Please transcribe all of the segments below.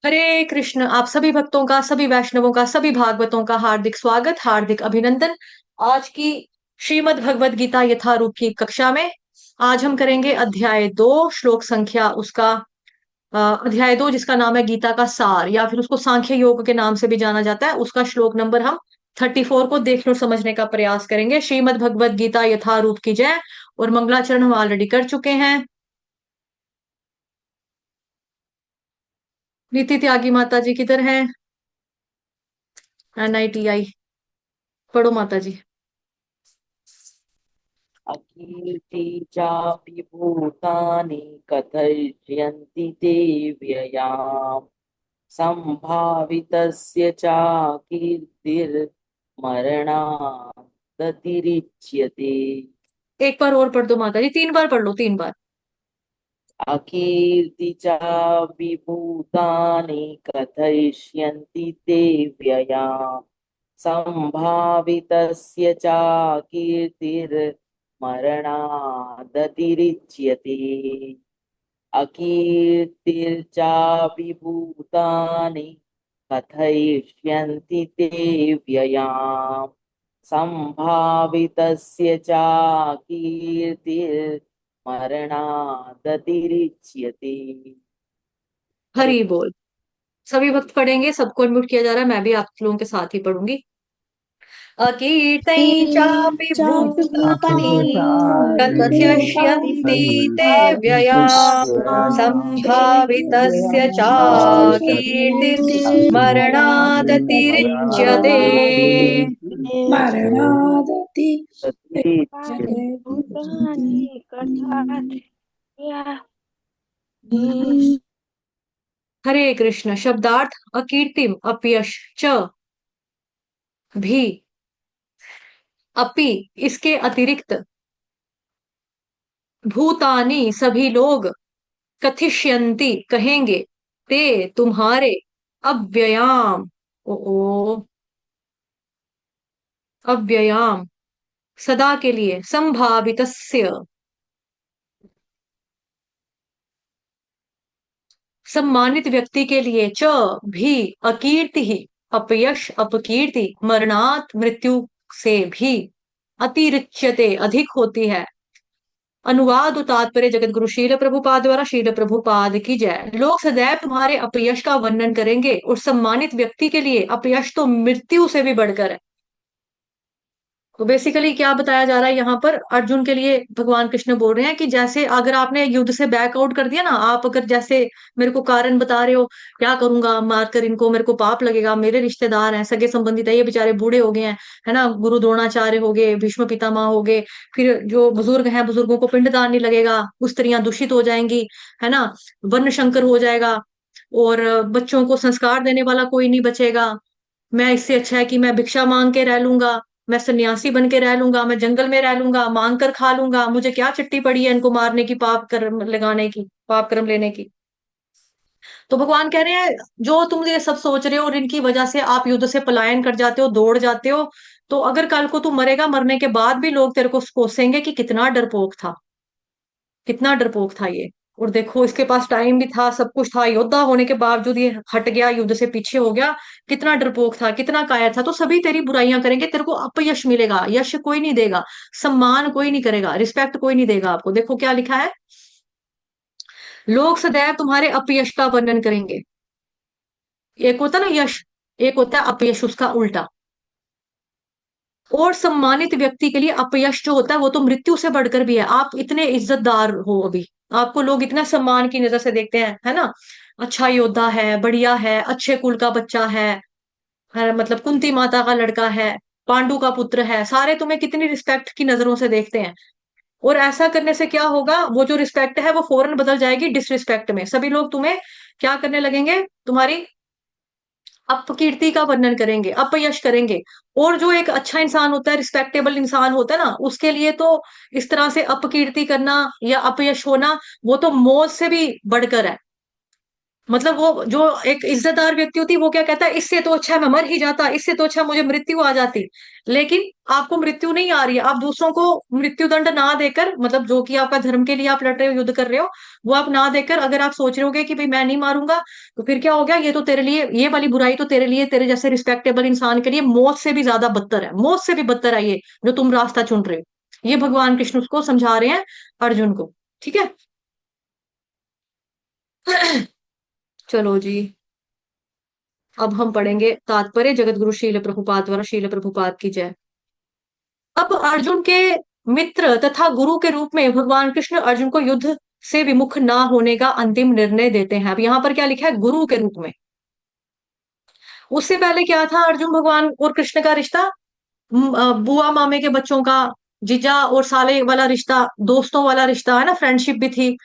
हरे कृष्ण। आप सभी भक्तों का, सभी वैष्णवों का, सभी भागवतों का हार्दिक स्वागत, हार्दिक अभिनंदन। आज की श्रीमद् भगवद गीता यथारूप की कक्षा में आज हम करेंगे अध्याय 2, श्लोक संख्या उसका अध्याय 2 जिसका नाम है गीता का सार, या फिर उसको सांख्य योग के नाम से भी जाना जाता है। उसका श्लोक नंबर हम 34 को देखने और समझने का प्रयास करेंगे। श्रीमद् भगवद गीता यथारूप की जय। और मंगलाचरण हम ऑलरेडी कर चुके हैं। नीति त्यागी माता जी किधर है? NITI पढ़ो माता जी। अकीर्ति चापि भूतानि कथयन्ति ते व्ययाम् सम्भावितस्य चाकीर्तिर्मरणादतिरिच्यते। एक बार और पढ़ दो माता जी, 3 बार पढ़ लो, 3 बार। अकीर्ति चापि भूतानि कथयिष्यन्ति ते व्ययाम् सम्भावितस्य चाकीर्तिर्मरणादतिरिच्यते। अकीर्तिर्चापि भूतानि कथयिष्यन्ति ते व्ययाम् सम्भावितस्य चाकीर्तिर्मरणादतिरिच्यते। हरे हरि कृष्ण। बोल। सभी भक्त पढ़ेंगे, सबको अनम्यूट किया जा रहा है, मैं भी आप लोगों के साथ ही पढ़ूंगी। अकीर्तई चापि भूतानि कथयिष्यन्ति ते व्ययाम् संभावितस्य चाकीर्तिर्मरणादतिरिच्यते। मरणादति ततिरिच्यते। भूतानि कथयति हरे कृष्ण। शब्दार्थ: अकीर्तिम अपयश, च भी, अपि इसके अतिरिक्त, भूतानी सभी लोग, कथिष्यन्ति कहेंगे, ते तुम्हारे, अव्ययाम, ओ अव्ययाम सदा के लिए, संभावितस्य सम्मानित व्यक्ति के लिए, च भी, अकीर्ति ही अपयश अपकीर्ति, मरणात मृत्यु से भी, अतिरिच्यते अधिक होती है। अनुवाद तात्पर्य जगत गुरु शील प्रभुपाद द्वारा। शील प्रभुपाद की जय। लोग सदैव तुम्हारे अपयश का वर्णन करेंगे और सम्मानित व्यक्ति के लिए अपयश तो मृत्यु से भी बढ़कर है। तो बेसिकली क्या बताया जा रहा है यहाँ पर, अर्जुन के लिए भगवान कृष्ण बोल रहे हैं कि जैसे अगर आपने युद्ध से बैकआउट कर दिया ना, आप अगर जैसे मेरे को कारण बता रहे हो, क्या करूंगा मारकर इनको, मेरे को पाप लगेगा, मेरे रिश्तेदार हैं, सगे संबंधित है, ये बेचारे बूढ़े हो गए हैं, है ना, गुरु द्रोणाचार्य हो गए, भीष्म पितामह हो गए, फिर जो बुजुर्ग हैं बुजुर्गों को पिंडदान नहीं लगेगा, स्त्रियां दूषित हो जाएंगी, है ना, वर्ण शंकर हो जाएगा, और बच्चों को संस्कार देने वाला कोई नहीं बचेगा। मैं इससे अच्छा है कि मैं भिक्षा मांग के रह लूंगा, मैं सन्यासी बन के रह लूंगा, मैं जंगल में रह लूंगा, मांग कर खा लूंगा, मुझे क्या चिट्ठी पड़ी है इनको मारने की, पाप कर्म लगाने की, पाप कर्म लेने की। तो भगवान कह रहे हैं, जो तुम ये सब सोच रहे हो और इनकी वजह से आप युद्ध से पलायन कर जाते हो, दौड़ जाते हो, तो अगर कल को तू मरेगा, मरने के बाद भी लोग तेरे को कोसेंगे कि कितना डरपोक था, कितना डरपोक था ये। और देखो इसके पास टाइम भी था, सब कुछ था, योद्धा होने के बावजूद ये हट गया, युद्ध से पीछे हो गया, कितना डरपोक था, कितना कायर था। तो सभी तेरी बुराइयां करेंगे, तेरे को अपयश मिलेगा, यश कोई नहीं देगा, सम्मान कोई नहीं करेगा, रिस्पेक्ट कोई नहीं देगा आपको। देखो क्या लिखा है, लोग सदैव तुम्हारे अपयश का वर्णन करेंगे। एक होता है ना यश, एक होता है अपयश, उसका उल्टा। और सम्मानित व्यक्ति के लिए अपयश जो होता है वो तो मृत्यु से बढ़कर भी है। आप इतने इज्जतदार हो, अभी आपको लोग इतना सम्मान की नजर से देखते हैं, है ना, अच्छा योद्धा है, बढ़िया है, अच्छे कुल का बच्चा है, मतलब कुंती माता का लड़का है, पांडु का पुत्र है, सारे तुम्हें कितनी रिस्पेक्ट की नजरों से देखते हैं। और ऐसा करने से क्या होगा, वो जो रिस्पेक्ट है वो फौरन बदल जाएगी डिसरिस्पेक्ट में। सभी लोग तुम्हें क्या करने लगेंगे, तुम्हारी अपकीर्ति का वर्णन करेंगे, अपयश करेंगे। और जो एक अच्छा इंसान होता है, रिस्पेक्टेबल इंसान होता है ना, उसके लिए तो इस तरह से अपकीर्ति करना या अपयश होना, वो तो मौत से भी बढ़कर है। मतलब वो जो एक इज्जतदार व्यक्ति होती है वो क्या कहता है, इससे तो अच्छा मैं मर ही जाता, इससे तो अच्छा मुझे मृत्यु आ जाती। लेकिन आपको मृत्यु नहीं आ रही है, आप दूसरों को मृत्यु दंड ना देकर, मतलब जो कि आपका धर्म के लिए आप लड़ रहे हो, युद्ध कर रहे हो, वो आप ना देकर अगर आप सोच रहे होगे कि भाई मैं नहीं मारूंगा, तो फिर क्या हो गया, ये तो तेरे लिए, ये वाली बुराई तो तेरे लिए, तेरे जैसे रिस्पेक्टेबल इंसान के लिए मौत से भी ज्यादा बदतर है, मौत से भी बदतर है ये जो तुम रास्ता चुन रहे हो। ये भगवान कृष्ण उसको समझा रहे हैं अर्जुन को। ठीक है। चलो जी, अब हम पढ़ेंगे तात्पर्य। जगत गुरु शील प्रभुपाद द्वारा, शील प्रभुपाद की जय। अब अर्जुन के मित्र तथा गुरु के रूप में भगवान कृष्ण अर्जुन को युद्ध से विमुख ना होने का अंतिम निर्णय देते हैं। अब यहाँ पर क्या लिखा है, गुरु के रूप में। उससे पहले क्या था, अर्जुन भगवान और कृष्ण का रिश्ता बुआ मामे के बच्चों का, जीजा और साले वाला रिश्ता, दोस्तों वाला रिश्ता है ना, फ्रेंडशिप भी थी,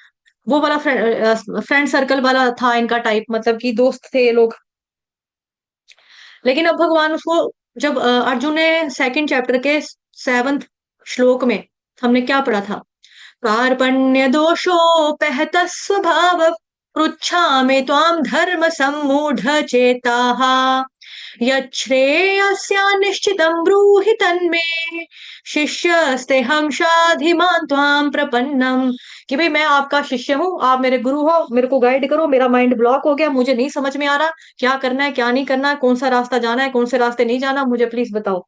वो वाला फ्रेंड सर्कल वाला था इनका टाइप, मतलब कि दोस्त थे ये लोग। लेकिन अब भगवान उसको, जब अर्जुन ने सेकंड चैप्टर के 7वें श्लोक में हमने क्या पढ़ा था, कार्पण्य दोषोपहत स्वभाव पृच्छामि त्वां धर्म सम्मूढ़ चेताः यच्छ्रेयस्यान्निश्चितं ब्रूहि तन्मे शिष्यस्तेहं शाधिमान् त्वां प्रपन्नम। कि भाई मैं आपका शिष्य हूँ, आप मेरे गुरु हो, मेरे को गाइड करो, मेरा माइंड ब्लॉक हो गया, मुझे नहीं समझ में आ रहा क्या करना है क्या नहीं करना है, कौन सा रास्ता जाना है कौन से रास्ते नहीं जाना, मुझे प्लीज बताओ।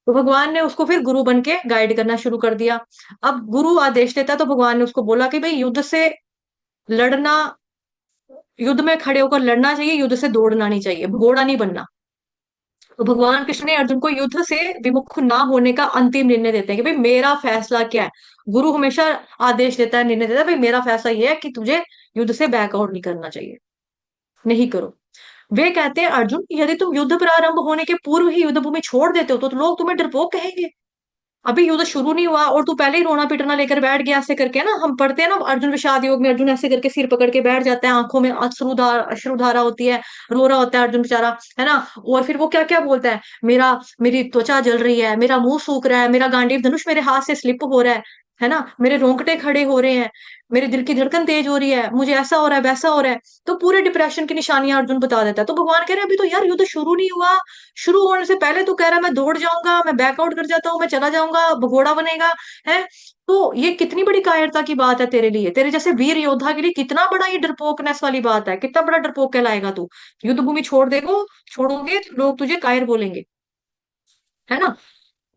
तो भगवान ने उसको फिर गुरु बन के गाइड करना शुरू कर दिया। अब गुरु आदेश देता तो भगवान ने उसको बोला कि भाई युद्ध से लड़ना, युद्ध में खड़े होकर लड़ना चाहिए, युद्ध से दौड़ना नहीं चाहिए, भगोड़ा नहीं बनना। तो भगवान कृष्ण ने अर्जुन को युद्ध से विमुख ना होने का अंतिम निर्णय देते हैं कि भाई मेरा फैसला क्या है। गुरु हमेशा आदेश देता है, निर्णय देता है, भाई मेरा फैसला ये है कि तुझे युद्ध से बैकआउट नहीं करना चाहिए, नहीं करो। वे कहते हैं अर्जुन, यदि तुम युद्ध प्रारंभ होने के पूर्व ही युद्ध भूमि छोड़ देते हो तो लोग तुम्हें डरपोक कहेंगे। अभी युद्ध शुरू नहीं हुआ और तू पहले ही रोना पिटना लेकर बैठ गया, ऐसे करके ना हम पढ़ते हैं ना अर्जुन विषाद योग में, अर्जुन ऐसे करके सिर पकड़ के बैठ जाता है, आंखों में अश्रुधारा होती है, रो रहा होता है अर्जुन बेचारा, है ना। और फिर वो क्या क्या बोलता है, मेरी त्वचा जल रही है, मेरा मुंह सूख रहा है, मेरा गांडीव धनुष मेरे हाथ से स्लिप हो रहा है ना, मेरे रोंगटे खड़े हो रहे हैं, मेरे दिल की धड़कन तेज हो रही है, मुझे ऐसा हो रहा है वैसा हो रहा है। तो पूरे डिप्रेशन की निशानियां अर्जुन बता देता है। तो भगवान कह रहे हैं अभी तो यार युद्ध शुरू नहीं हुआ, शुरू होने से पहले तू कह रहा है मैं दौड़ जाऊंगा, मैं बैकआउट कर जाता हूँ, मैं चला जाऊंगा, भगोड़ा बनेगा है। तो ये कितनी बड़ी कायरता की बात है तेरे लिए, तेरे जैसे वीर योद्धा के लिए कितना बड़ा ये डरपोकनेस वाली बात है, कितना बड़ा डरपोक कहलाएगा तू। युद्ध भूमि छोड़ोगे तो लोग तुझे कायर बोलेंगे, है ना।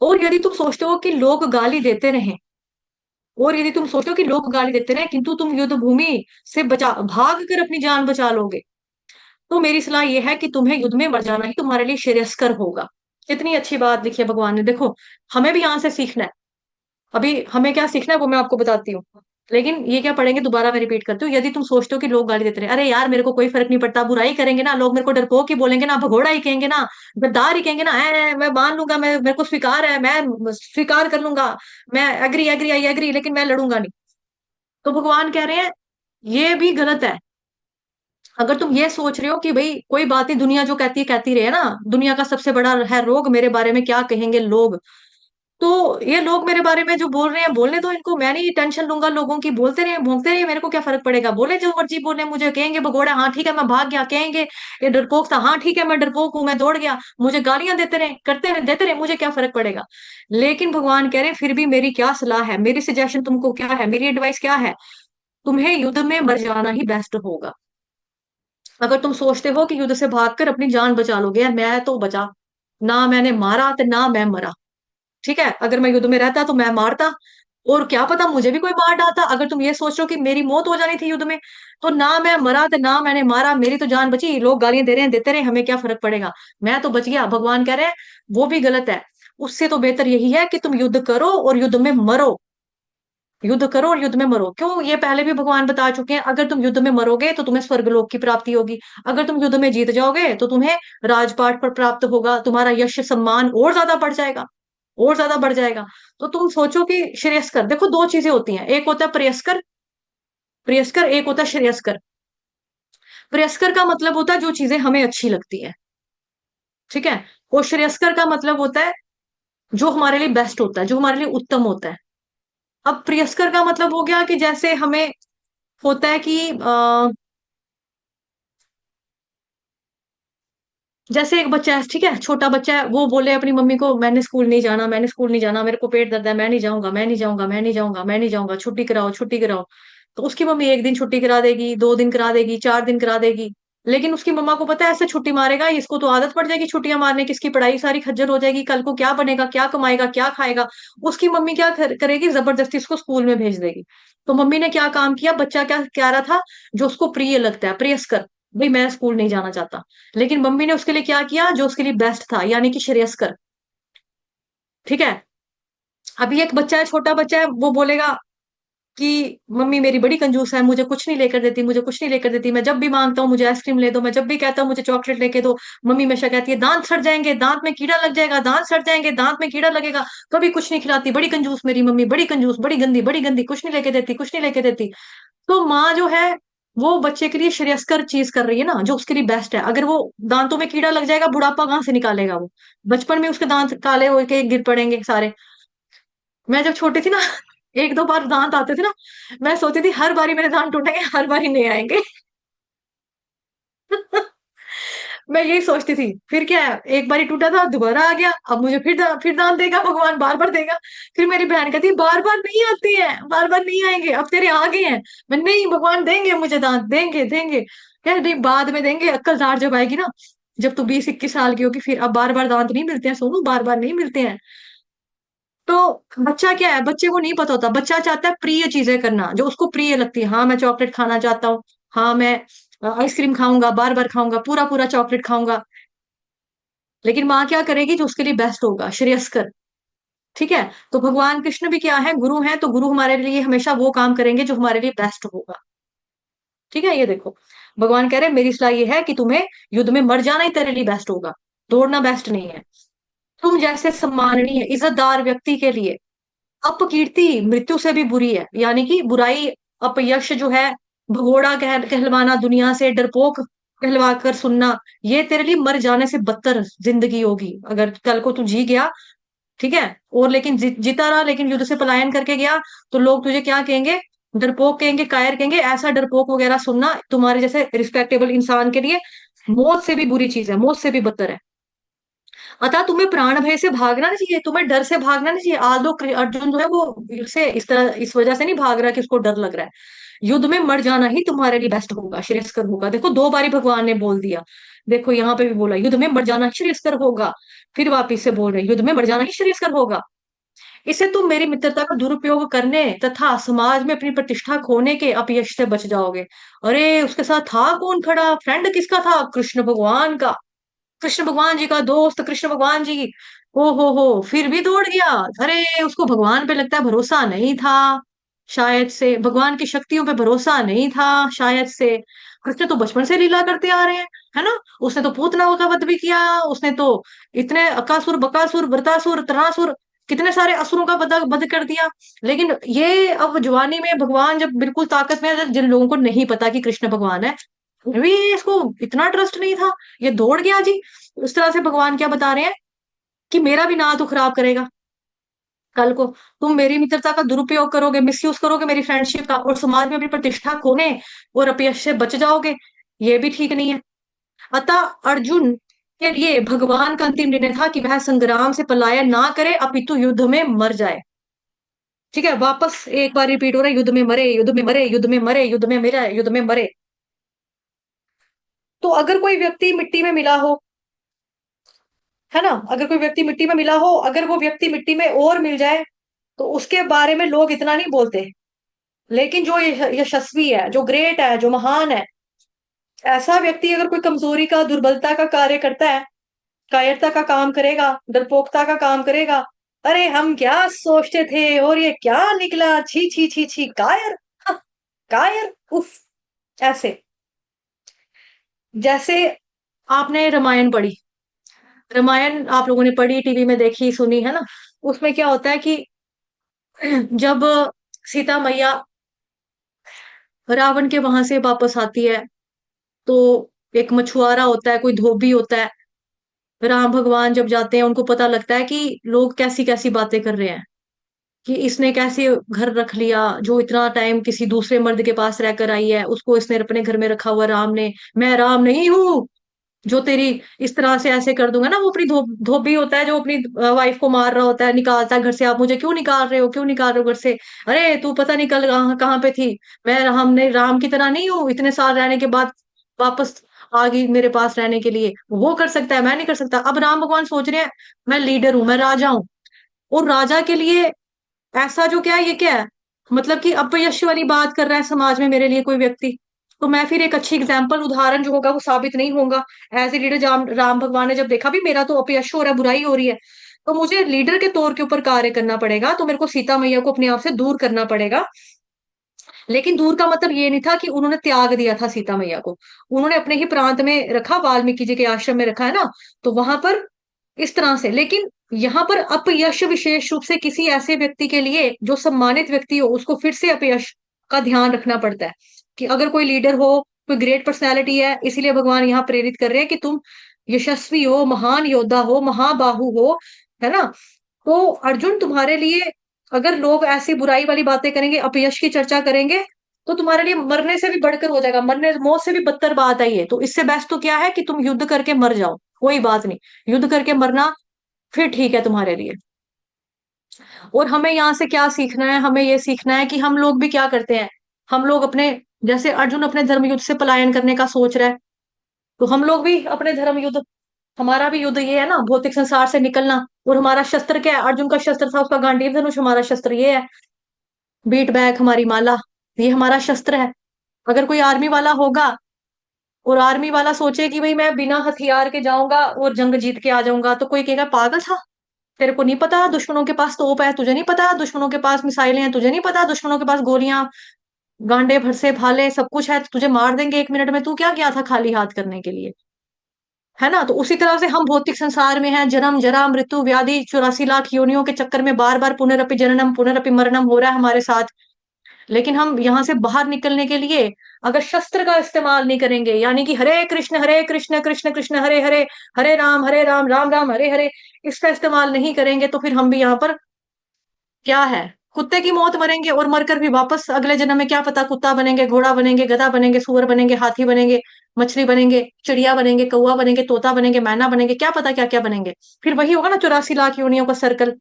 और यदि तुम सोचते हो कि लोग गाली देते रहे, और यदि तुम सोचते हो कि लोग गाली देते रहे किंतु तुम युद्ध भूमि से बचा भाग कर अपनी जान बचा लोगे, तो मेरी सलाह यह है कि तुम्हें युद्ध में मर जाना ही तुम्हारे लिए श्रेयस्कर होगा। कितनी अच्छी बात लिखी है भगवान ने, देखो हमें भी यहां से सीखना है। अभी हमें क्या सीखना है वो मैं आपको बताती हूँ, लेकिन ये क्या पढ़ेंगे, दोबारा मैं रिपीट करती हूँ। यदि तुम सोचते हो कि लोग गाली देते रहे, अरे यार मेरे को कोई फर्क नहीं पड़ता, बुराई करेंगे ना लोग, मेरे को डरपोक ही बोलेंगे ना, भगोड़ा ही कहेंगे ना, गद्दार ही कहेंगे ना, मैं मान लूंगा, मैं मेरे को स्वीकार है, मैं स्वीकार कर लूंगा, मैं एग्री एग्री आई एग्री, लेकिन मैं लड़ूंगा नहीं। तो भगवान कह रहे हैं ये भी गलत है। अगर तुम ये सोच रहे हो कि भाई कोई बात नहीं, दुनिया जो कहती रहे ना, दुनिया का सबसे बड़ा है रोग मेरे बारे में क्या कहेंगे लोग, तो ये लोग मेरे बारे में जो बोल रहे हैं बोलने दो इनको, मैं नहीं टेंशन लूंगा लोगों की, बोलते रहे भोंकते रहे, मेरे को क्या फर्क पड़ेगा, बोले जो मर्जी बोले, मुझे कहेंगे भगोड़ा, हाँ ठीक है मैं भाग गया, कहेंगे ये डरपोक था, हाँ ठीक है मैं डरपोक हूं मैं दौड़ गया, मुझे गालियां देते रहे, करते रहे, देते रहे, मुझे क्या फर्क पड़ेगा। लेकिन भगवान कह रहे हैं फिर भी मेरी क्या सलाह है, मेरी सजेशन तुमको क्या है, मेरी एडवाइस क्या है, तुम्हें युद्ध में मर जाना ही बेस्ट होगा। अगर तुम सोचते हो कि युद्ध से भागकर अपनी जान बचा लोगे, यार मैं तो बचा ना, मैंने मारा तो ना मैं मरा। ठीक है, अगर मैं युद्ध में रहता तो मैं मारता, और क्या पता मुझे भी कोई मार डालता। अगर तुम ये सोच रहे हो कि मेरी मौत हो जानी थी युद्ध में, तो ना मैं मरा तो ना मैंने मारा, मेरी तो जान बची, लोग गालियां दे रहे हैं देते रहे, हमें क्या फर्क पड़ेगा, मैं तो बच गया। भगवान कह रहे हैं वो भी गलत है, उससे तो बेहतर यही है कि तुम युद्ध करो और युद्ध में मरो, युद्ध करो और युद्ध में मरो। क्यों, ये पहले भी भगवान बता चुके हैं, अगर तुम युद्ध में मरोगे तो तुम्हें स्वर्गलोक की प्राप्ति होगी, अगर तुम युद्ध में जीत जाओगे तो तुम्हें राजपाट पर प्राप्त होगा, तुम्हारा यश सम्मान और ज्यादा बढ़ जाएगा, और ज्यादा बढ़ जाएगा। तो तुम सोचो कि श्रेयस्कर, देखो दो चीजें होती हैं, एक होता है प्रेयस्कर, प्रेयस्कर, एक होता है श्रेयस्कर। प्रेयस्कर का मतलब होता है जो चीजें हमें अच्छी लगती है, ठीक है। और श्रेयस्कर का मतलब होता है जो हमारे लिए बेस्ट होता है, जो हमारे लिए उत्तम होता है। अब प्रेयस्कर का मतलब हो गया कि जैसे हमें होता है कि जैसे एक बच्चा है, ठीक है, छोटा बच्चा है, वो बोले अपनी मम्मी को मैंने स्कूल नहीं जाना, मैंने स्कूल नहीं जाना, मेरे को पेट दर्द है, मैं नहीं जाऊंगा, मैं नहीं जाऊंगा, मैं नहीं जाऊंगा, मैं नहीं जाऊंगा, छुट्टी कराओ, छुट्टी कराओ। तो उसकी मम्मी एक दिन छुट्टी करा देगी, 2 दिन करा देगी, 4 दिन करा देगी। लेकिन उसकी मम्मा को पता है ऐसे छुट्टी मारेगा इसको तो आदत पड़ जाएगी छुट्टियां मारने की, इसकी पढ़ाई सारी खज्जर हो जाएगी, कल को क्या बनेगा, क्या कमाएगा, क्या खाएगा। उसकी मम्मी क्या करेगी, जबरदस्ती उसको स्कूल में भेज देगी। तो मम्मी ने क्या काम किया, बच्चा क्या कह रहा था, जो उसको प्रिय लगता है, प्रियस्कर, भाई मैं स्कूल नहीं जाना चाहता। लेकिन मम्मी ने उसके लिए क्या किया, जो उसके लिए बेस्ट था, यानी कि श्रेयस्कर। ठीक है। अभी एक बच्चा है, छोटा बच्चा है, वो बोलेगा कि मम्मी मेरी बड़ी कंजूस है, मुझे कुछ नहीं लेकर देती, मुझे कुछ नहीं लेकर देती, मैं जब भी मांगता हूँ मुझे आइसक्रीम ले दो, मैं जब भी कहता हूँ मुझे चॉकलेट लेके दो, मम्मी हमेशा कहती है दांत सड़ जाएंगे, दांत में कीड़ा लग जाएगा, दांत सड़ जाएंगे, दांत में कीड़ा लगेगा, कभी कुछ नहीं खिलाती, बड़ी कंजूस मेरी मम्मी, बड़ी कंजूस, बड़ी गंदी, बड़ी गंदी, कुछ नहीं लेके देती, कुछ नहीं लेके देती। तो माँ जो है वो बच्चे के लिए श्रेयस्कर चीज कर रही है ना, जो उसके लिए बेस्ट है। अगर वो दांतों में कीड़ा लग जाएगा, बुढ़ापा कहाँ से निकालेगा वो, बचपन में उसके दांत काले होके गिर पड़ेंगे सारे। मैं जब छोटी थी ना, एक दो बार दांत आते थे ना, मैं सोचती थी हर बारी मेरे दांत टूटेंगे, हर बारी नहीं आएंगे। मैं यही सोचती थी, फिर क्या है, एक बारी टूटा था, दोबारा आ गया, अब मुझे फिर दांत देगा भगवान, बार बार देगा। फिर मेरी बहन कहती है बार बार नहीं आते हैं, बार बार नहीं आएंगे, अब तेरे आ गए हैं। मैं नहीं, भगवान देंगे मुझे दांत, देंगे देंगे। यार नहीं, बाद में देंगे, अक्लदार जब आएगी ना, जब तू 20-21 साल की होगी, फिर अब बार बार दांत नहीं मिलते हैं सोनू, बार बार नहीं मिलते हैं। तो बच्चा क्या है, बच्चे को नहीं पता होता, बच्चा चाहता है प्रिय चीजें करना, जो उसको प्रिय लगती है। हाँ मैं चॉकलेट खाना चाहता हूँ, हाँ मैं आइसक्रीम खाऊंगा, बार बार खाऊंगा, पूरा पूरा चॉकलेट खाऊंगा। लेकिन माँ क्या करेगी, जो उसके लिए बेस्ट होगा, श्रेयस्कर। ठीक है। तो भगवान कृष्ण भी क्या है, गुरु है, तो गुरु हमारे लिए हमेशा वो काम करेंगे जो हमारे लिए बेस्ट होगा। ठीक है, ये देखो, भगवान कह रहे हैं मेरी सलाह ये है कि तुम्हें युद्ध में मर जाना ही तेरे लिए बेस्ट होगा, दौड़ना बेस्ट नहीं है। तुम जैसे सम्माननीय इज्जतदार व्यक्ति के लिए अपकीर्ति मृत्यु से भी बुरी है, यानी कि बुराई, अपयश जो है, भगोड़ा कहलवाना, दुनिया से डरपोक कहलवा कर सुनना, ये तेरे लिए मर जाने से बदतर जिंदगी होगी, अगर कल को तू जी गया। ठीक है। और लेकिन जीता रहा, लेकिन युद्ध से पलायन करके गया, तो लोग तुझे क्या कहेंगे, डरपोक कहेंगे, कायर कहेंगे। ऐसा डरपोक वगैरह सुनना तुम्हारे जैसे रिस्पेक्टेबल इंसान के लिए मौत से भी बुरी चीज है, मौत से भी बदतर है। अतः तुम्हें प्राण भय से भागना नहीं चाहिए, तुम्हें डर से भागना नहीं चाहिए। आल्दो अर्जुन जो है वो से इस तरह इस वजह से नहीं भाग रहा कि उसको डर लग रहा है। युद्ध में मर जाना ही तुम्हारे लिए बेस्ट होगा, श्रेयस्कर होगा। देखो 2 बारी भगवान ने बोल दिया। देखो यहाँ पे भी बोला युद्ध में मर जाना ही श्रेयस्कर होगा, फिर वापिस से बोल रहे युद्ध में मर जाना ही श्रेयस्कर होगा। इससे तुम मेरी मित्रता का दुरुपयोग करने तथा समाज में अपनी प्रतिष्ठा खोने के अपयश से बच जाओगे। अरे उसके साथ था कौन खड़ा, फ्रेंड किसका था, कृष्ण भगवान का, कृष्ण भगवान जी का दोस्त कृष्ण भगवान जी। ओ हो, फिर भी दौड़ गया। अरे उसको भगवान पे लगता है भरोसा नहीं था, शायद से भगवान की शक्तियों पे भरोसा नहीं था, शायद से। कृष्ण तो बचपन से लीला करते आ रहे हैं, है ना। उसने तो पूतना का वध भी किया, उसने तो इतने अकासुर बकासुर वृतासुर तरासुर, कितने सारे असुरों का वध वध कर दिया। लेकिन ये अब जवानी में भगवान जब बिल्कुल ताकत में है, जिन लोगों को नहीं पता कि कृष्ण भगवान है, अभी इसको इतना ट्रस्ट नहीं था, ये दौड़ गया जी। उस तरह से भगवान क्या बता रहे हैं कि मेरा भी ना तो खराब करेगा कल को, तुम मेरी मित्रता का दुरुपयोग करोगे, मिसयूज करोगे मेरी फ्रेंडशिप का, और समाज में अपनी प्रतिष्ठा खोने और अपयश से बच जाओगे, ये भी ठीक नहीं है। अतः अर्जुन के लिए भगवान का अंतिम निर्णय था कि वह संग्राम से पलायन ना करे, अपितु युद्ध में मर जाए। ठीक है, वापस एक बार रिपीट हो रहा है, युद्ध में मरे, युद्ध में मरे, युद्ध में मरे, युद्ध में मरे, युद्ध में मरे। तो अगर कोई व्यक्ति मिट्टी में मिला हो, है ना, अगर कोई व्यक्ति मिट्टी में मिला हो, अगर वो व्यक्ति मिट्टी में और मिल जाए, तो उसके बारे में लोग इतना नहीं बोलते। लेकिन जो यशस्वी है, जो ग्रेट है, जो महान है, ऐसा व्यक्ति अगर कोई कमजोरी का, दुर्बलता का कार्य करता है, कायरता का काम करेगा, डरपोकता का काम करेगा, अरे हम क्या सोचते थे और ये क्या निकला, छी छी छी छी, कायर, हाँ, कायर, उफ, ऐसे। जैसे आपने रामायण पढ़ी, रामायण आप लोगों ने पढ़ी, टीवी में देखी सुनी, है ना। उसमें क्या होता है कि जब सीता मैया रावण के वहां से वापस आती है, तो एक मछुआरा होता है, कोई धोबी होता है, राम भगवान जब जाते हैं उनको पता लगता है कि लोग कैसी कैसी बातें कर रहे हैं, कि इसने कैसे घर रख लिया, जो इतना टाइम किसी दूसरे मर्द के पास रहकर आई है उसको इसने अपने घर में रखा हुआ, राम ने, मैं राम नहीं हूं। जो तेरी इस तरह से ऐसे कर दूंगा ना, वो अपनी धोबी होता है जो अपनी वाइफ को मार रहा होता है, निकालता है घर से, आप मुझे क्यों निकाल रहे हो, क्यों निकाल रहे हो घर से, अरे तू पता नहीं कल कहाँ कहाँ पे थी, मैं हमने राम की तरह नहीं हूँ, इतने साल रहने के बाद वापस आ गई मेरे पास रहने के लिए। वो कर सकता है, मैं नहीं कर सकता। अब राम भगवान सोच रहे हैं मैं लीडर हूं, मैं राजा हूं, और राजा के लिए ऐसा जो क्या है, ये क्या है, मतलब कि अपयश वाली बात कर रहा है समाज में मेरे लिए कोई व्यक्ति। तो मैं फिर एक अच्छी एग्जाम्पल, उदाहरण जो होगा वो साबित नहीं होगा। एज ए लीडर राम भगवान ने जब देखा भी मेरा तो अपयश हो रहा है, बुराई हो रही है, तो मुझे लीडर के तौर के ऊपर कार्य करना पड़ेगा, तो मेरे को सीता मैया को अपने आप से दूर करना पड़ेगा। लेकिन दूर का मतलब ये नहीं था कि उन्होंने त्याग दिया था सीता मैया को, उन्होंने अपने ही प्रांत में रखा, वाल्मीकि जी के आश्रम में रखा है ना, तो वहां पर इस तरह से। लेकिन यहाँ पर अपयश विशेष रूप से किसी ऐसे व्यक्ति के लिए जो सम्मानित व्यक्ति हो, उसको फिर से अपयश का ध्यान रखना पड़ता है कि अगर कोई लीडर हो, कोई ग्रेट पर्सनैलिटी है, इसीलिए भगवान यहाँ प्रेरित कर रहे हैं कि तुम यशस्वी हो, महान योद्धा हो, महाबाहु हो, है ना। तो अर्जुन तुम्हारे लिए, अगर लोग ऐसी बुराई वाली बातें करेंगे, अपयश की चर्चा करेंगे, तो तुम्हारे लिए मरने से भी बढ़कर हो जाएगा, मरने मौत से भी बदतर बात है ये। तो इससे बेस्ट तो क्या है कि तुम युद्ध करके मर जाओ, कोई बात नहीं, युद्ध करके मरना फिर ठीक है तुम्हारे लिए। और हमें यहाँ से क्या सीखना है, हमें ये सीखना है कि हम लोग भी क्या करते हैं, हम लोग अपने, जैसे अर्जुन अपने धर्म युद्ध से पलायन करने का सोच रहा है, तो हम लोग भी अपने धर्म युद्ध, हमारा भी युद्ध ये है ना, भौतिक संसार से निकलना। और हमारा शस्त्र क्या है, अर्जुन का शस्त्र था उसका गांडीव धनुष, हमारा शस्त्र ये है बीट बैक, हमारी माला, ये हमारा शस्त्र है। अगर कोई आर्मी वाला होगा और आर्मी वाला सोचे कि भाई मैं बिना हथियार के जाऊंगा और जंग जीत के आ जाऊंगा, तो कोई कहेगा पागल था, तेरे को नहीं पता दुश्मनों के पास तोप है, तुझे नहीं पता दुश्मनों के पास मिसाइलें हैं, तुझे नहीं पता दुश्मनों के पास गोलियां, गांडे भरसे भाले सब कुछ है, तुझे मार देंगे 1 मिनट में, तू क्या गया था खाली हाथ करने के लिए, है ना। तो उसी तरह से हम भौतिक संसार में हैं, जन्म जरा मृत्यु व्याधि 84 लाख योनियों के चक्कर में बार बार पुनरअपि जननम पुनरअपि मरणम हो रहा है हमारे साथ। लेकिन हम यहाँ से बाहर निकलने के लिए अगर शस्त्र का इस्तेमाल नहीं करेंगे, यानी कि हरे कृष्ण कृष्ण कृष्ण हरे हरे, हरे राम राम राम हरे हरे, इसका इस्तेमाल नहीं करेंगे, तो फिर हम भी यहाँ पर क्या है, कुत्ते की मौत मरेंगे, और मरकर भी वापस अगले जन्म में क्या पता कुत्ता बनेंगे, घोड़ा बनेंगे, गधा बनेंगे, सुअर बनेंगे, हाथी बनेंगे, मछली बनेंगे, चिड़िया बनेंगे, कौवा बनेंगे, तोता बनेंगे, मैना बनेंगे, क्या पता क्या क्या बनेंगे। फिर वही होगा ना 84 लाख योनियों का सर्कल।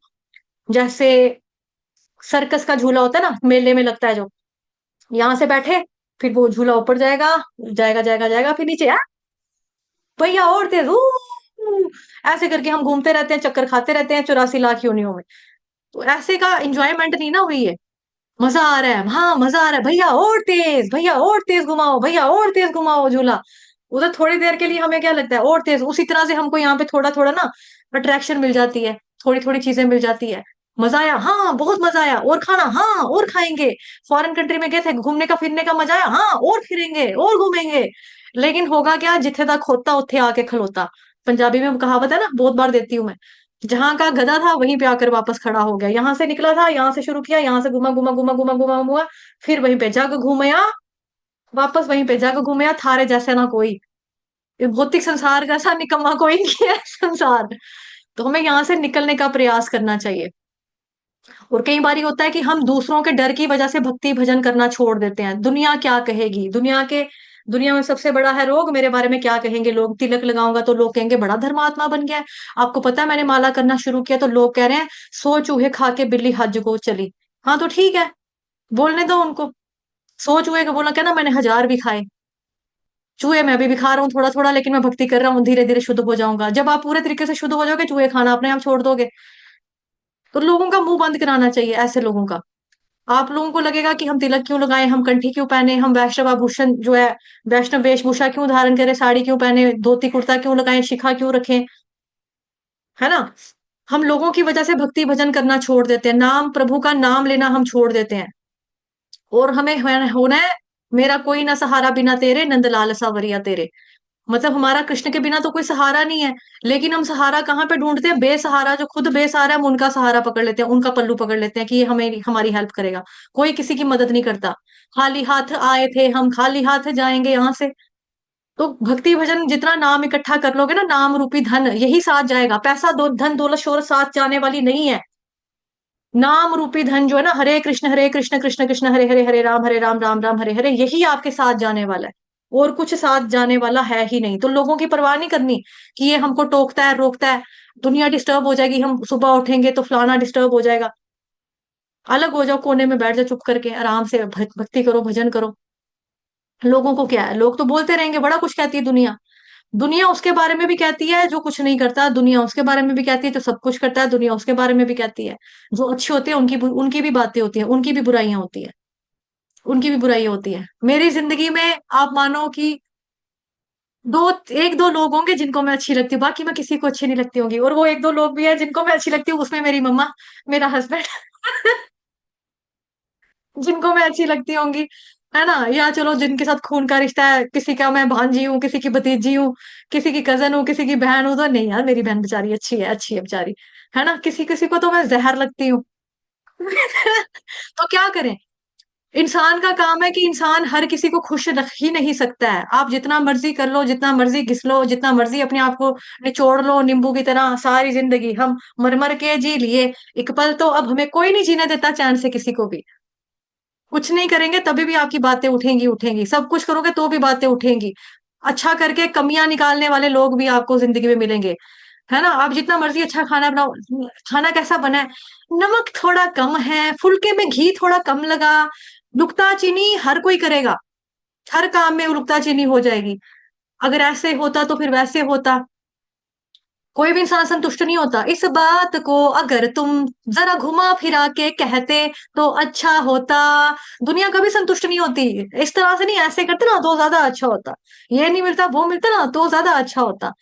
जैसे सर्कस का झूला होता है ना, मेले में लगता है जो, यहाँ से बैठे, फिर वो झूला ऊपर जाएगा, जाएगा जाएगा जाएगा, फिर नीचे भैया और तेज ऐसे करके हम घूमते रहते हैं, चक्कर खाते रहते हैं 84 लाख योनियों में। तो ऐसे का एंजॉयमेंट नहीं ना हुई है, मजा आ रहा है, हाँ मजा आ रहा है, भैया और तेज, भैया और तेज घुमाओ, भैया और तेज घुमाओ झूला। उधर थोड़ी देर के लिए हमें क्या लगता है और तेज, उसी तरह से हमको यहाँ पे थोड़ा थोड़ा ना अट्रैक्शन मिल जाती है, थोड़ी थोड़ी चीजें मिल जाती है। मजा आया, हाँ बहुत मजा आया, और खाना, हाँ और खाएंगे। फॉरेन कंट्री में गए थे, घूमने का फिरने का मजा आया, हाँ और फिरेंगे और घूमेंगे। लेकिन होगा क्या, जिथे तक खोता उथे आके खलोता, पंजाबी में कहावत है ना, बहुत बार देती हूँ मैं। जहां का गधा था वहीं पे आकर वापस खड़ा हो गया, यहाँ से निकला था, यहाँ से शुरू किया, यहाँ से घुमा घुमा घुमा घुमा घुमा घुमा, फिर वहीं पे जग घूमया, वापस वहीं पे जग घूमया, थारे जैसे ना कोई। ये भौतिक संसार का ऐसा निकम्मा कोई नहीं है संसार। तो हमें यहाँ से निकलने का प्रयास करना चाहिए। और कई बार होता है कि हम दूसरों के डर की वजह से भक्ति भजन करना छोड़ देते हैं, दुनिया क्या कहेगी, दुनिया में सबसे बड़ा है रोग, मेरे बारे में क्या कहेंगे लोग, तिलक लगाऊंगा तो लोग कहेंगे बड़ा धर्मात्मा बन गया है। आपको पता है मैंने माला करना शुरू किया तो लोग कह रहे हैं 100 चूहे खा के बिल्ली हज को चली। हाँ तो ठीक है, बोलने दो उनको, 100 चूहे का बोला क्या ना, मैंने 1000 भी खाए, चूहे मैं भी खा रहा हूँ थोड़ा थोड़ा, लेकिन मैं भक्ति कर रहा हूँ, धीरे धीरे शुद्ध हो जाऊंगा। जब आप पूरे तरीके से शुद्ध हो जाओगे, चूहे खाना अपने आप छोड़ दोगे। तो लोगों का मुंह बंद कराना चाहिए ऐसे लोगों का। आप लोगों को लगेगा कि हम तिलक क्यों लगाएं, हम कंठी क्यों पहने, हम वैष्णव आभूषण जो है, वैष्णव वेशभूषा क्यों धारण करें, साड़ी क्यों पहने, धोती कुर्ता क्यों लगाएं, शिखा क्यों रखें, है ना। हम लोगों की वजह से भक्ति भजन करना छोड़ देते हैं, नाम प्रभु का नाम लेना हम छोड़ देते हैं। और हमें होना है मेरा कोई ना सहारा बिना तेरे, नंदलाल सावरिया तेरे। मतलब हमारा कृष्ण के बिना तो कोई सहारा नहीं है। लेकिन हम सहारा कहाँ पे ढूंढते हैं, बेसहारा, जो खुद बेसहारा है हम उनका सहारा पकड़ लेते हैं, उनका पल्लू पकड़ लेते हैं कि ये हमें हमारी हेल्प करेगा। कोई किसी की मदद नहीं करता, खाली हाथ आए थे हम खाली हाथ जाएंगे यहाँ से। तो भक्ति भजन जितना नाम इकट्ठा कर लोगे ना, नाम रूपी धन यही साथ जाएगा, पैसा दो धन दौलत शोहरत साथ जाने वाली नहीं है। नाम रूपी धन जो है ना, हरे कृष्ण कृष्ण कृष्ण हरे हरे, हरे राम राम राम हरे हरे, यही आपके साथ जाने वाला है। और कुछ साथ जाने वाला है ही नहीं। तो लोगों की परवाह नहीं करनी कि ये हमको टोकता है रोकता है, दुनिया डिस्टर्ब हो जाएगी, हम सुबह उठेंगे तो फलाना डिस्टर्ब हो जाएगा। अलग हो जाओ, कोने में बैठ जाओ, चुप करके आराम से भक्ति करो, भजन करो। लोगों को क्या है, लोग तो बोलते रहेंगे, बड़ा कुछ कहती है दुनिया। दुनिया उसके बारे में भी कहती है जो कुछ नहीं करता, दुनिया उसके बारे में भी कहती है जो सब कुछ करता है, दुनिया उसके बारे में भी कहती है। जो अच्छे होते हैं उनकी भी बातें होती हैं, उनकी भी बुराइयां होती है, उनकी भी बुराइयां होती है। मेरी जिंदगी में आप मानो कि दो एक दो लोग होंगे जिनको मैं अच्छी लगती हूँ, बाकी मैं किसी को अच्छी नहीं लगती होंगी। और वो एक दो लोग भी है जिनको मैं अच्छी लगती हूँ, उसमें मेरी मम्मा, मेरा हस्बैंड जिनको मैं अच्छी लगती होंगी, है ना। या चलो जिनके साथ खून का रिश्ता है, किसी का मैं भांजी हूँ, किसी की भतीजी हूँ, किसी की कजन हूँ, किसी की बहन हूँ, तो नहीं यार मेरी बहन बेचारी अच्छी है, अच्छी है बेचारी, है ना। किसी किसी को तो मैं जहर लगती हूँ तो क्या करें। इंसान का काम है कि इंसान हर किसी को खुश रख ही नहीं सकता है। आप जितना मर्जी कर लो, जितना मर्जी घिस लो, जितना मर्जी अपने आप को निचोड़ लो नींबू की तरह, सारी जिंदगी हम मर मर के जी लिए, एक पल तो अब हमें कोई नहीं जीने देता चैन से किसी को भी। कुछ नहीं करेंगे तभी भी आपकी बातें उठेंगी उठेंगी, सब कुछ करोगे तो भी बातें उठेंगी। अच्छा करके कमियां निकालने वाले लोग भी आपको जिंदगी में मिलेंगे, है ना। आप जितना मर्जी अच्छा खाना बनाओ, खाना कैसा बना है, नमक थोड़ा कम है, फुल्के में घी थोड़ा कम लगा, नुक्ताचीनी हर कोई करेगा, हर काम में नुक्ताचीनी हो जाएगी। अगर ऐसे होता तो फिर वैसे होता। कोई भी इंसान संतुष्ट नहीं होता। इस बात को अगर तुम जरा घुमा फिरा के कहते तो अच्छा होता। दुनिया कभी संतुष्ट नहीं होती। इस तरह से नहीं, ऐसे करते ना तो ज्यादा अच्छा होता, ये नहीं मिलता वो मिलता ना तो ज्यादा अच्छा होता।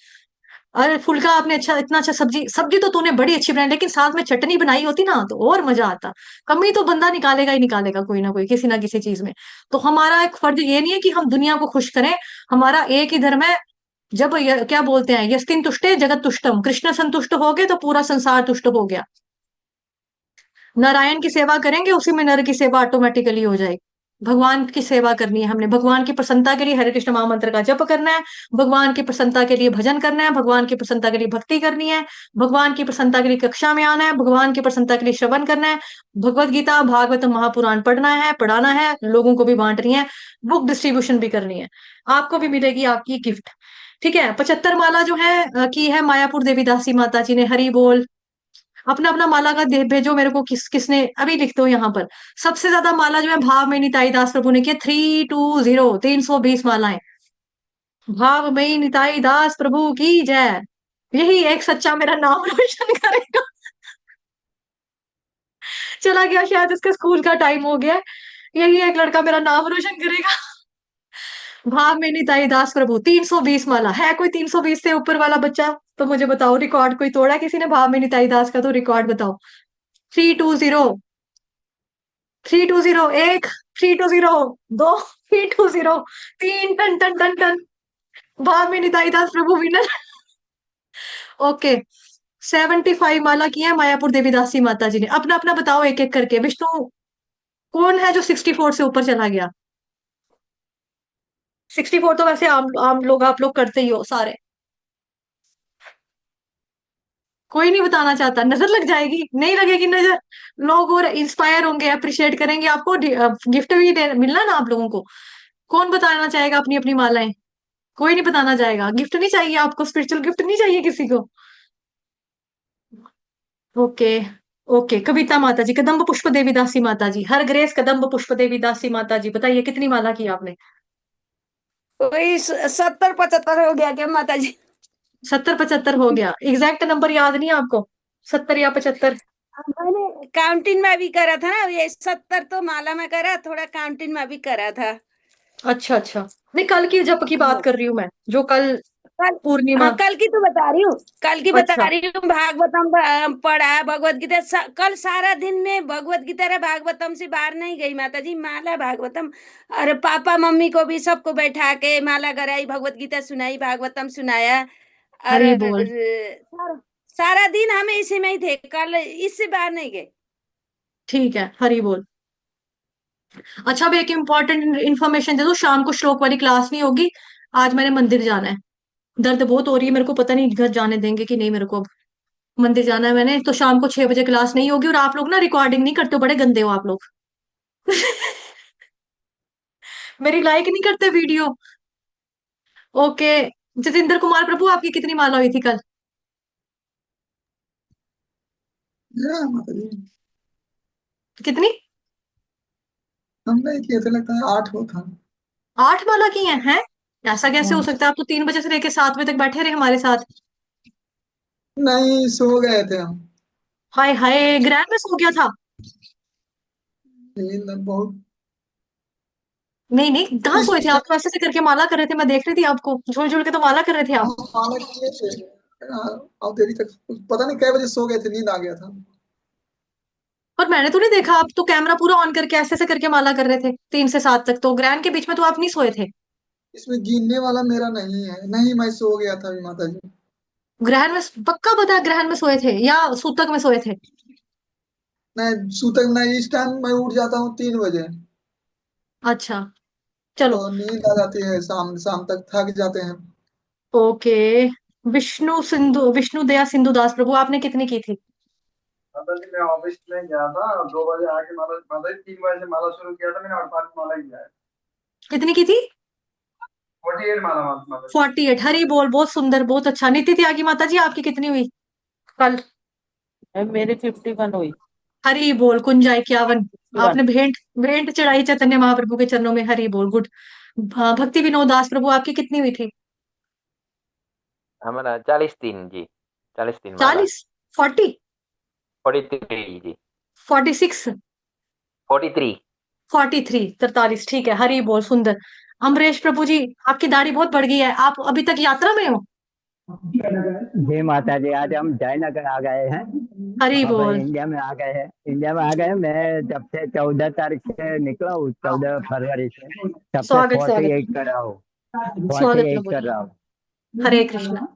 अरे फुल्का आपने अच्छा, इतना अच्छा, सब्जी सब्जी तो तूने बड़ी अच्छी बनाई, लेकिन साथ में चटनी बनाई होती ना तो और मजा आता। कमी तो बंदा निकालेगा ही निकालेगा, कोई ना कोई किसी ना किसी चीज में। तो हमारा एक फर्ज ये नहीं है कि हम दुनिया को खुश करें, हमारा एक ही धर्म है। जब क्या बोलते हैं, यस्तिन तुष्टे जगत तुष्टम, कृष्ण संतुष्ट हो गए तो पूरा संसार तुष्ट हो गया। नारायण की सेवा करेंगे उसी में नर की सेवा ऑटोमेटिकली हो जाएगी। भगवान की सेवा करनी है हमने, भगवान की प्रसन्नता के लिए हरे कृष्ण महामंत्र का जप करना है, भगवान की प्रसन्नता के लिए भजन करना है, भगवान की प्रसन्नता के लिए भक्ति करनी है, भगवान की प्रसन्नता के लिए कक्षा में आना है, भगवान की प्रसन्नता के लिए श्रवण करना है, भगवत गीता भागवत महापुराण पढ़ना है, पढ़ाना है, लोगों को भी बांटनी है, बुक डिस्ट्रीब्यूशन भी करनी है। आपको भी मिलेगी आपकी गिफ्ट। ठीक है। 75 माला जो है की है मायापुर देवीदासी माता जी ने। हरि बोल। अपना अपना माला का भेजो मेरे को, किसने अभी लिख दो यहाँ पर। सबसे ज्यादा माला जो है भाव में निताई दास प्रभु ने किया, 320, 320 मालाएं। भाव में निताई दास प्रभु की जय। यही एक सच्चा मेरा नाम रोशन करेगा। चला गया शायद, इसका स्कूल का टाइम हो गया है। यही एक लड़का मेरा नाम रोशन करेगा। भाव में निताई दास प्रभु, 320 माला है। कोई 320 से ऊपर वाला बच्चा तो मुझे बताओ, रिकॉर्ड कोई तोड़ा है किसी ने भाव में निताई दास का, तो रिकॉर्ड बताओ। 320, 320, एक, 320, दो, 320, तीन, टन टन टन टन। भाव में निताई दास प्रभु विनर। ओके। 75 माला की है मायापुर देवीदासी माता जी ने। अपना अपना बताओ एक एक करके। विष्णु कौन है जो 64 से ऊपर चला गया? 64 तो वैसे आम आम लोग, आप लोग करते ही हो सारे। कोई नहीं बताना चाहता, नजर लग जाएगी, नहीं लगेगी नजर। लोग और इंस्पायर होंगे, अप्रिशिएट करेंगे आपको, गिफ्ट भी मिलना ना आप लोगों को। कौन बताना चाहेगा अपनी अपनी मालाएं? कोई नहीं बताना चाहेगा। गिफ्ट नहीं चाहिए आपको, स्पिरिचुअल गिफ्ट नहीं चाहिए किसी को? ओके। ओके। कविता माता जी, कदम्ब पुष्प देवीदासी माता जी, हर ग्रेस कदम्ब पुष्प देवीदासी माता जी, बताइए कितनी माला की आपने? वही 70-75 हो गया क्या माता जी? 70-75 हो गया। एग्जैक्ट नंबर याद नहीं है आपको? 70 या 75? मैंने काउंटिंग में भी करा था ना, ये 70 तो माला में करा, थोड़ा काउंटिंग में भी करा था। अच्छा अच्छा। नहीं, कल की जप की बात कर रही हूँ मैं, जो कल कल, पूर्णिमा। हाँ कल की तो बता रही हूँ, कल की बता अच्छा। रही हूँ। भागवतम पढ़ा, भगवत गीता कल सारा दिन में भगवत गीता रे भागवतम से बाहर नहीं गई माता जी। माला भागवतम, अरे पापा मम्मी को भी सबको बैठा के माला कराई, भगवत गीता सुनाई, भागवतम सुनाया। हरि और बोल। सारा दिन हम इसी में ही थे, कल इससे बाहर नहीं गए। ठीक है, हरि बोल। अच्छा, अब एक इम्पोर्टेंट इन्फॉर्मेशन दे दूं, शाम को श्लोक वाली क्लास नहीं होगी। आज मैंने मंदिर जाना है। दर्द बहुत हो रही है मेरे को, पता नहीं घर जाने देंगे कि नहीं मेरे को। अब मंदिर जाना है मैंने, तो शाम को 6 बजे क्लास नहीं होगी। और आप लोग ना रिकॉर्डिंग नहीं करते हो, बड़े गंदे हो आप लोग। मेरी लाइक नहीं करते वीडियो। ओके। जितेंद्र कुमार प्रभु, आपकी कितनी माला हुई थी कल? मेरा माता जी कितनी? हमने किए थे, लगता है 8 हो था। 8 माला की हैं? ऐसा कैसे हो हाँ। सकता है? आप तो 3 बजे से लेके 7 बजे तक बैठे रहे हमारे साथ। नहीं, सो गए थे हम। हाय हाय, ग्रैंड में सो गया था? नींद बहुत। नहीं नहीं, कहाँ इस सोए थे आप? तो ऐसे ऐसे करके माला कर रहे थे, मैं देख रही थी आपको झूल झूल के तो माला कर रहे थे आप। हाँ, माला किए थे। हाँ, और देरी तक पता नहीं कै बजे सो गए थे, नींद आ गया था। पर मैंने तो नहीं देखा, आप तो कैमरा पूरा ऑन करके ऐसे ऐसे करके माला कर रहे थे 3 से 7 तक, तो ग्रैंड के बीच में तो आप नहीं सोए थे। इसमें गिनने वाला मेरा नहीं है, नहीं मैं सो गया था अभी माता जी। ग्रहण में पक्का बता, ग्रहण में सोए थे या सूतक में सोए थे? मैं सूतक नहीं, इस टाइम मैं उठ जाता हूँ 3 बजे। अच्छा, चलो। तो नींद आ जाती है, शाम शाम तक थक जाते हैं। ओके। विष्णु दया सिंधु दास प्रभु, आपने कितनी की थी? माता जी मैं ऑफिस में गया था, 2 बजे आके माला, माता जी 3 बजे से माला शुरू किया था मैंने, 48 माला किया है। कितनी की थी? 48 माला माता जी। 48। हरी बोल, बहुत सुंदर, बहुत अच्छा। नीति त्यागी माता जी, आपकी कितनी हुई कल? मेरी 51 हुई। हरी बोल। कुंजा 51। 51। आपने भेंट भेंट चढ़ाई चैतन्य महाप्रभु के चरणों में। हरी बोल, गुड। भक्ति विनोद दास प्रभु, आपकी कितनी हुई थी? हमारा 40 दिन जी, 40 दिन माला। 40? 40? 43 जी। 46? 43। 43, 43, ठीक है। हरी बोल, सुंदर। अमरेश प्रभु जी, आपकी दाढ़ी बहुत बढ़ गई है, आप अभी तक यात्रा में हो? जी माता जी, आज हम जयनगर आ गए हैं। हरी अब बोल। इंडिया में आ गए हैं, इंडिया में आ गए हैं। मैं जब से 14 तारीख से निकला हूँ, 14 फरवरी से, तब से स्वागत स्वागत। 48 कर रहा हूँ, स्वागत 48 प्रभु कर जी। रहा हूँ। हरे कृष्णा।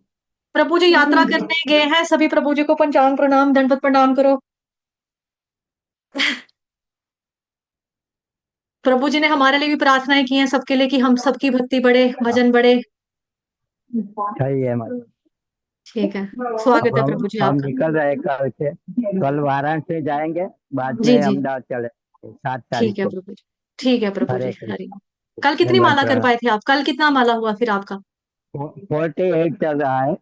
प्रभु जी यात्रा करने गए हैं, सभी प्रभु जी को पंचांग प्रणाम, दंडवत प्रणाम करो। प्रभु जी ने हमारे लिए भी प्रार्थनाएं की हैं, सबके लिए, कि हम सबकी भक्ति बढ़े, भजन बढ़े। सही है माता। ठीक है। अब स्वागत है हम प्रभु जी हम आपका। निकल रहे कल से, कल वाराणसी जाएंगे, बाद में जी जी, अहमदाबाद चले 7 तारीख ठीक है को। प्रभु जी। ठीक है प्रभु जी, हरे हरी। कृष्ण। कल कितनी दंडवत माला कर प्रणाम। पाए थे आप? कल कितना माला हुआ फिर आपका? 48 चल रहा है,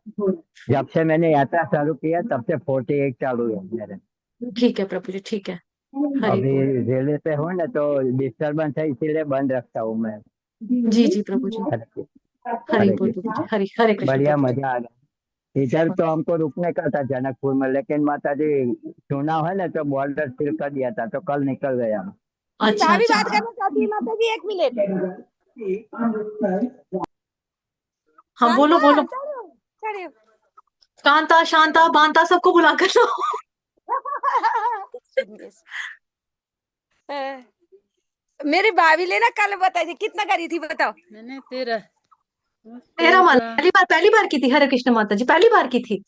जब से मैंने यात्रा चालू किया तब से 48 चालू है मेरे। ठीक है प्रभु जी, ठीक है। हरी अभी बोल। रेलवे पे हूँ ना, तो डिस्टरबेंस है, इसीलिए बंद रखता हूँ मैं। जी जी प्रभु जी। हरे हरी हरे बोल प्रभु जी, कृष्ण। हरी हरे कृष्ण बढ़िया, प्रभु जी। मजा आ गया। इधर तो हमको रुकने का था जनकपुर में, लेकिन माता जी चुनाव है ना, तो बॉर्डर सील कर दिया था, तो कल निकल गया हम। अच्छा भाभी अच्छा बात अच्छा। करना चाहती है माता जी, 1 मिनट। हाँ बोलो शांता, बोलो। चलो चलो। कांता शांता बांता सबको बुला कर लो। मेरी भाभी ने ना कल बताई थी, कितना करी थी बताओ? मैंने 13। 13 माला पहली बार की थी? हरे कृष्ण माता जी, पहली बार की थी?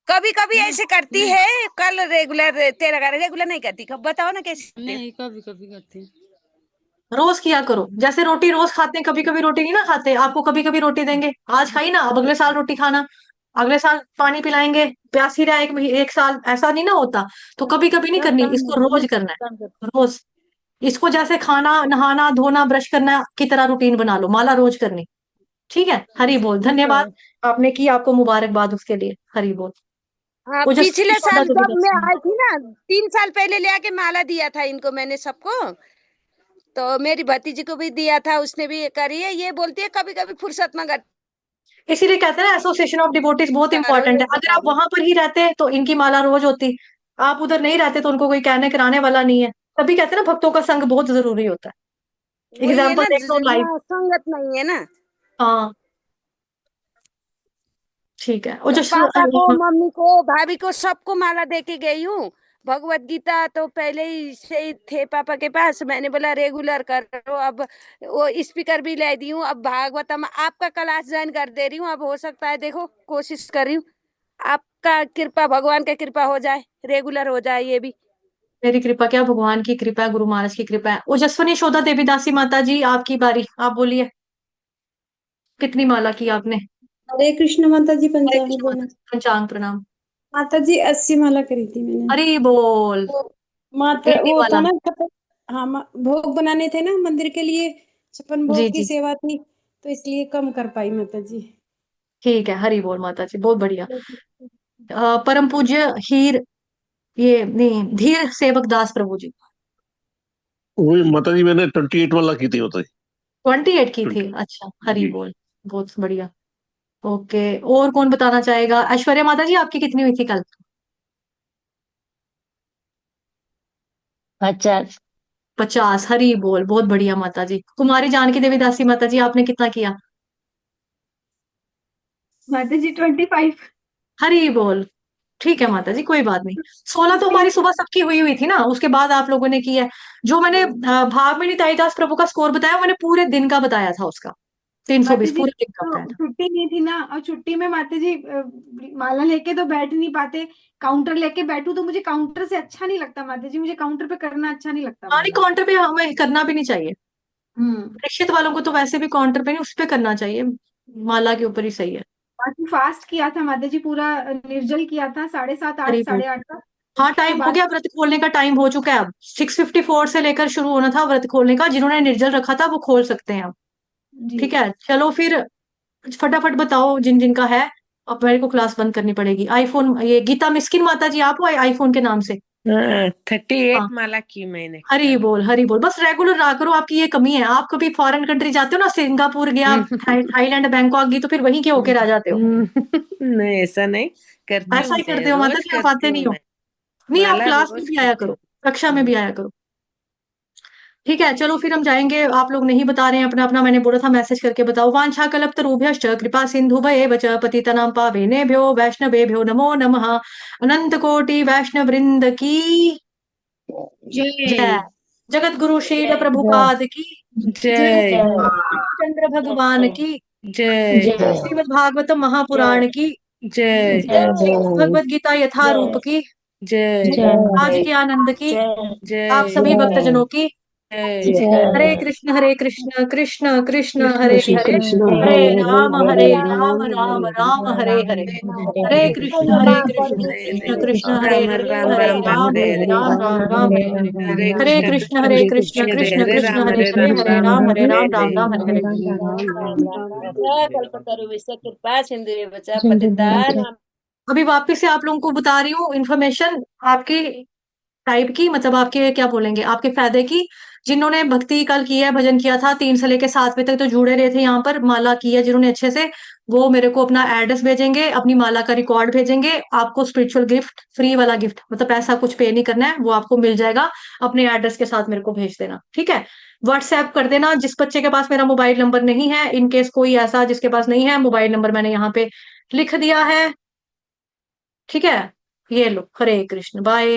कभी कभी ऐसे करती है, कल रेगुलर 13 रेगुलर नहीं करती। कब बताओ ना कैसे? नहीं, कभी कभी करती हूँ। रोज किया करो, जैसे रोटी रोज खाते हैं, कभी कभी रोटी नहीं ना खाते, आपको कभी कभी रोटी देंगे, आज खाई ना, अब अगले साल रोटी खाना, अगले साल पानी पिलाएंगे, प्यासी रहा 1 साल, ऐसा नहीं ना होता। तो कभी कभी नहीं सब करनी, काम इसको होती है ना, रोज करना काम करती है, रोज। इसको जैसे खाना नहाना धोना ब्रश करना की तरह रूटीन बना लो, माला रोज करनी। ठीक है। हरी बोल, हूँ। तो धन्यवाद। है। आपने की, आपको मुबारकबाद उसके लिए। हरी बोल। हाँ, ओजस्वी पिछले शोधा साल जब मैं देवी। आई थी ना, 3 साल पहले ले आके माला दिया था इनको मैंने सबको। तो मेरी भतीजी को भी दिया था, उसने भी करी है। ये बोलती है कभी कभी फुर्सत में इसीलिए कहते हैं ना, एसोसिएशन ऑफ डिवोटीज बहुत करो, इंपॉर्टेंट ये है। अगर बता आप रही। वहां पर ही रहते तो इनकी माला रोज होती। आप उधर नहीं रहते तो उनको कोई कहने कराने वाला नहीं है। तभी कहते हैं ना, भक्तों का संग बहुत जरूरी होता है। वही है एग्जाम्पल ना, देख लो लाइव। यहाँ संगत नहीं है ना। हाँ, ठीक है। तो ओजस्वी पापा को, मम्मी को, भाभी को, सबको माला दे के गई हूँ। भगवत गीता तो पहले ही से ही थे पापा के पास, मैंने बोला रेगुलर करो। अब वो स्पीकर भी ले दी हूँ। अब भागवतम आपका क्लास ज्वाइन कर दे रही हूँ। अब हो सकता है, देखो कोशिश कर रही हूँ, आपका कृपा, भगवान का कृपा हो जाए, रेगुलर हो जाए ये भी। मेरी कृपा क्या, भगवान की कृपा है, गुरु महाराज की कृपा है। ओजस्विनी शोधा देवी दासी माता जी, आपकी बारी, आप बोलिए। कितनी माला की आपने? हरे कृष्ण माता जी, हरे पंचांग कृष्ण माता बोला। जी, पंचांग प्रणाम। माता जी 80 माला करी थी मैंने। हरी बोल। तो माता 80 वो था माला। ना हाँ, भोग बनाने थे ना मंदिर के लिए, 56 जी भोग की जी। सेवा थी। तो इसलिए कम कर पाई माता जी। ठीक है, हरि बोल माता जी, बहुत बढ़िया। परम पूज्य हीर, ये नहीं, धीर सेवक दास प्रभु जी, वही माता जी मैंने 28 वाला की थी माता जी। 28 की थी, 20 अच्छा हरि जी। बोल, बहुत बढ़िया। ओके, और कौन बताना चाहेगा? ऐश्वर्या माता जी, आपकी कितनी हुई थी कल? 50। 50, हरि बोल, बहुत बढ़िया माता जी। कुमारी जानकी देवी दासी माता जी, आपने कितना किया? माता जी 25। हरि बोल, ठीक है माता जी, कोई बात नहीं। 16 तो हमारी सुबह सबकी हुई हुई थी ना, उसके बाद आप लोगों ने की है। जो मैंने भावमणि ताईदास प्रभु का स्कोर बताया, मैंने पूरे दिन का बताया था उसका, 320 माता जी पूरे दिन का तो बताया था। छुट्टी नहीं थी ना, और छुट्टी में माता जी माला लेके तो बैठ नहीं पाते, काउंटर लेके बैठू तो मुझे काउंटर से अच्छा नहीं लगता माता जी, मुझे काउंटर पे करना अच्छा नहीं लगता हाँ, नहीं माला। काउंटर पे हमें करना भी नहीं चाहिए। हम्म। दीक्षित वालों को तो वैसे भी काउंटर पे नहीं, उस पे करना चाहिए, माला के ऊपर ही सही है। बाकी फास्ट किया था माता जी, पूरा निर्जल किया था 7:30 8 हरि बोल। 8:30 तक। हाँ, उसके टाइम हो बाद गया, व्रत खोलने का टाइम हो चुका है अब। 6:54 से लेकर शुरू होना था व्रत खोलने का, जिन्होंने निर्जल रखा था वो खोल सकते हैं अब। जी ठीक है, चलो फिर फटाफट बताओ जिन जिन का है। अब मेरे को क्लास बंद करनी पड़ेगी। आईफोन, ये गीता मिस्किन माता जी, आप हो आईफोन के नाम से? 38 हाँ, माला की मैंने हरी कल। बोल हरी बोल, बस रेगुलर रहा करो, आपकी ये कमी है। आप कभी फॉरेन कंट्री जाते हो ना, सिंगापुर गया, थाईलैंड, बैंकॉक गई, तो फिर वहीं के होके रह जाते हो। नहीं ऐसा नहीं, करती ऐसा हूँ ही मैं, करते हो माता रोज जी, आप करती आते हूँ नहीं हो। मैं। नहीं, आप माला क्लास में रोज भी आया करती करो, हूँ। कक्षा में भी आया करो। ठीक है, चलो फिर हम जाएंगे। आप लोग नहीं बता रहे हैं अपना अपना, मैंने बोला था मैसेज करके बताओ। वांछा कल्पतरुभ्यश्च कृपा सिंधुभये च पतितनां पावनेभ्यो वैष्णवेभ्यो नमो नमः। अनंत कोटि वैष्णव वृंद की जय। जगत गुरु शील प्रभुपाद की जय चंद्र भगवान की जय श्रीमद् भागवतम महापुराण की जय भगवत गीता यथा रूप की जय आज के आनंद की आप जय सभी भक्तजनों की जय हरे कृष्ण कृष्ण कृष्ण हरे हरे, हरे राम राम राम हरे हरे, हरे कृष्ण कृष्ण कृष्ण हरे राम हरे, राम हरे राम राम राम हरे हरे, राम राम हरे हरे, हरे हरे कृष्ण कृष्ण कृष्ण कृष्ण हरे कृष्ण हरे हरे, हरे राम राम हरे राम हरे। राम हरे हरे। कल्पतरु विश्व कृपा सिंधु बचा पतितान। अभी वापिस से आप लोगों को बता रही हूँ इन्फॉर्मेशन, आपकी टाइप की, मतलब आपके क्या बोलेंगे, आपके फायदे की। जिन्होंने भक्ति कल किया है, भजन किया था 3 से लेकर 7 बजे तक, तो जुड़े रहे थे यहाँ पर, माला की है जिन्होंने अच्छे से, वो मेरे को अपना एड्रेस भेजेंगे, अपनी माला का रिकॉर्ड भेजेंगे। आपको स्पिरिचुअल गिफ्ट, फ्री वाला गिफ्ट, मतलब पैसा कुछ पे नहीं करना है, वो आपको मिल जाएगा। अपने एड्रेस के साथ मेरे को भेज देना, ठीक है? व्हाट्सएप कर देना। जिस बच्चे के पास मेरा मोबाइल नंबर नहीं है, इनकेस कोई ऐसा जिसके पास नहीं है, मोबाइल नंबर मैंने यहाँ पे लिख दिया है, ठीक है? ये लो, हरे कृष्ण, बाय।